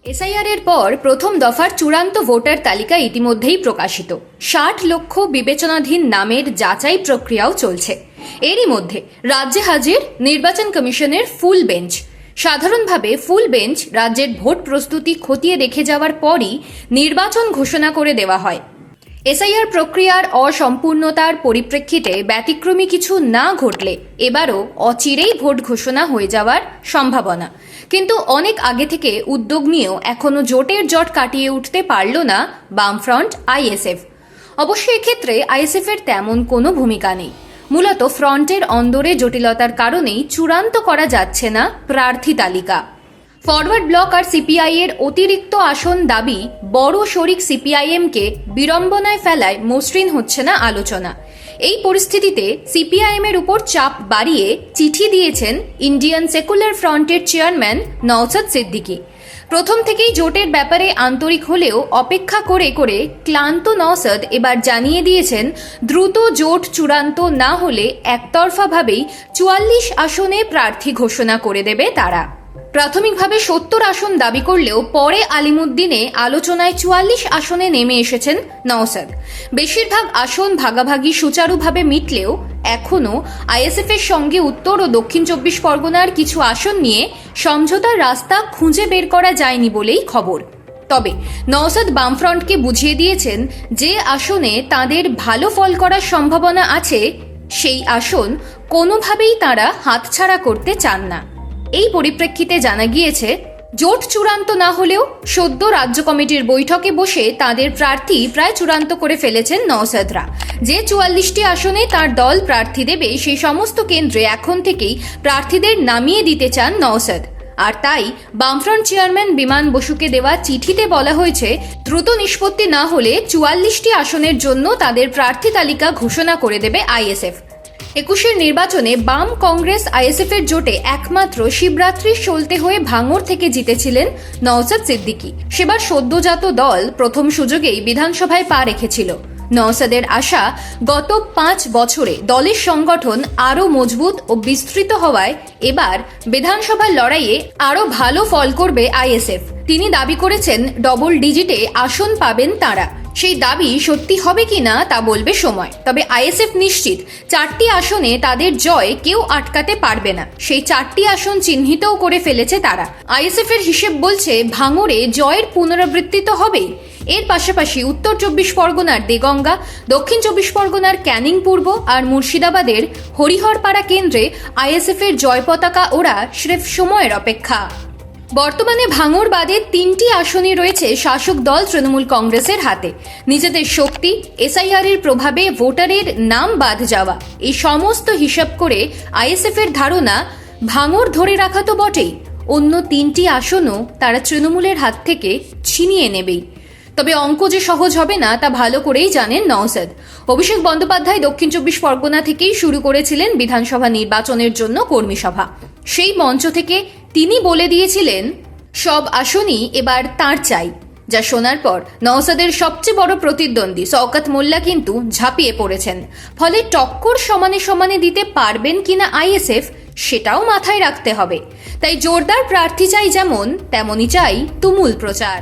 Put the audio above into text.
SIR এর পর প্রথম দফার চূড়ান্ত ভোটার তালিকা ইতিমধ্যেই প্রকাশিত। ৬০ লক্ষ বিবেচনাধীন নামের যাচাই প্রক্রিয়াও চলছে। এরই মধ্যে রাজ্যে হাজির নির্বাচন কমিশনের ফুল বেঞ্চ। সাধারণভাবে ফুল বেঞ্চ রাজ্যের ভোট প্রস্তুতি খতিয়ে দেখে যাওয়ার পরই নির্বাচন ঘোষণা করে দেওয়া হয়। এসআইআর প্রক্রিয়ার অসম্পূর্ণতার পরিপ্রেক্ষিতে ব্যতিক্রমী কিছু না ঘটলে এবারও অচিরেই ভোট ঘোষণা হয়ে যাওয়ার সম্ভাবনা। কিন্তু অনেক আগে থেকে উদ্যোগ নিয়েও এখনো জোটের জট কাটিয়ে উঠতে পারল না বামফ্রন্ট আইএসএফ। অবশ্য এক্ষেত্রে আইএসএফ এর তেমন কোনো ভূমিকা নেই। মূলত ফ্রন্টের অন্দরে জটিলতার কারণেই চূড়ান্ত করা যাচ্ছে না প্রার্থী তালিকা। ফরওয়ার্ড ব্লক আর সিপিআই এর অতিরিক্ত আসন দাবি বড় শরিক সিপিআইএমকে বিড়ম্বনায় ফেলায় মসৃণ হচ্ছে না আলোচনা। এই পরিস্থিতিতে সিপিআইএম এর উপর চাপ বাড়িয়ে চিঠি দিয়েছেন ইন্ডিয়ান সেকুলার ফ্রন্টের চেয়ারম্যান নওশাদ সিদ্দিকী। প্রথম থেকেই জোটের ব্যাপারে আন্তরিক হলেও অপেক্ষা করে করে ক্লান্ত নওশাদ এবার জানিয়ে দিয়েছেন, দ্রুত জোট চূড়ান্ত না হলে একতরফাভাবেই ৪৪ আসনে প্রার্থী ঘোষণা করে দেবে তারা। প্রাথমিকভাবে ৭০ আসন দাবি করলেও পরে আলিমুদ্দিনে আলোচনায় ৪৪ আসনে নেমে এসেছেন নওশাদ। বেশিরভাগ আসন ভাগাভাগি সুচারুভাবে মিটলেও এখনও আইএসএফ এর সঙ্গে উত্তর ও দক্ষিণ ২৪ পরগনার কিছু আসন নিয়ে সমঝোতার রাস্তা খুঁজে বের করা যায়নি বলেই খবর। তবে নওশাদ বামফ্রন্টকে বুঝিয়ে দিয়েছেন, যে আসনে তাদের ভালো ফল করার সম্ভাবনা আছে সেই আসন কোনোভাবেই তারা হাতছাড়া করতে চান না। এই পরিপ্রেক্ষিতে জানা গিয়েছে, জোট চূড়ান্ত না হলেও সদ্য রাজ্য কমিটির বৈঠকে বসে তাদের প্রার্থী প্রায় চূড়ান্ত করে ফেলেছেন নওশাদরা। যে ৪৪টি আসনে তার দল প্রার্থী দেবে সেই সমস্ত কেন্দ্রে এখন থেকেই প্রার্থীদের নামিয়ে দিতে চান নওশাদ। আর তাই বামফ্রন্ট চেয়ারম্যান বিমান বসুকে দেওয়া চিঠিতে বলা হয়েছে, দ্রুত নিষ্পত্তি না হলে ৪৪টি আসনের জন্য তাদের প্রার্থী তালিকা ঘোষণা করে দেবে আইএসএফ। ২১-এর নির্বাচনে বাম কংগ্রেস আইএসএফ এর জোটে একমাত্র শিবরাত্রির সলতে হয়ে ভাঙড় থেকে জিতেছিলেন নওশাদ সিদ্দিকী। সেবার সদ্যজাত দল প্রথম সুযোগেই বিধানসভায় পা রেখেছিল। নওশাদের আশা, গত ৫ বছরে দলের সংগঠন আরও মজবুত ও বিস্তৃত হওয়ায় এবার বিধানসভার লড়াইয়ে আরও ভালো ফল করবে আইএসএফ। তিনি দাবি করেছেন, ডবল ডিজিটে আসন পাবেন তাঁরা। সেই দাবি সত্যি হবে কিনা তা বলবে সময়। তবে আইএসএফ নিশ্চিত ৪টি আসনে তাদের জয় কেউ আটকাতে পারবে না। সেই ৪টি আসন চিহ্নিতও করে ফেলেছে তারা। আইএসএফ এর হিসেব বলছে, ভাঙড়ে জয়ের পুনরাবৃত্তি তো হবেই। এর পাশাপাশি উত্তর ২৪ পরগনার দেগঙ্গা, দক্ষিণ ২৪ পরগনার ক্যানিং পূর্ব আর মুর্শিদাবাদের হরিহরপাড়া কেন্দ্রে আইএসএফ এর জয় পতাকা ওরা স্রেফ সময়ের অপেক্ষা। বর্তমানে ভাঙড় বাদে ৩টি আসনই রয়েছে শাসক দল তৃণমূল কংগ্রেসের হাতে। নিজেদের শক্তি, এসআইআর এর প্রভাবে ভোটারের নাম বাদ যাওয়া, এই সমস্ত হিসাব করে আইএসএফ এর ধারণা, ভাঙড় ধরে রাখা তো বটেই, অন্য ৩টি আসনও তারা তৃণমূলের হাত থেকে ছিনিয়ে নেবেই। তবে অঙ্ক যে সহজ হবে না তা ভালো করেই জানেন নওশাদ। অভিষেক বন্দ্যোপাধ্যায় দক্ষিণ ২৪ পরগনা থেকেই শুরু করেছিলেন বিধানসভা নির্বাচনের জন্য কর্মী সভা। সেই মঞ্চ থেকে তিনি বলে দিয়েছিলেন, সব আসনই এবার তাঁর চাই। যা শোনার পর নওশাদের সবচেয়ে বড় প্রতিদ্বন্দ্বী শওকত মোল্লা কিন্তু ঝাঁপিয়ে পড়েছেন। ফলে টক্কর সমানে সমানে দিতে পারবেন কিনা আইএসএফ সেটাও মাথায় রাখতে হবে। তাই জোরদার প্রার্থী চাই যেমন, তেমনই চাই তুমুল প্রচার।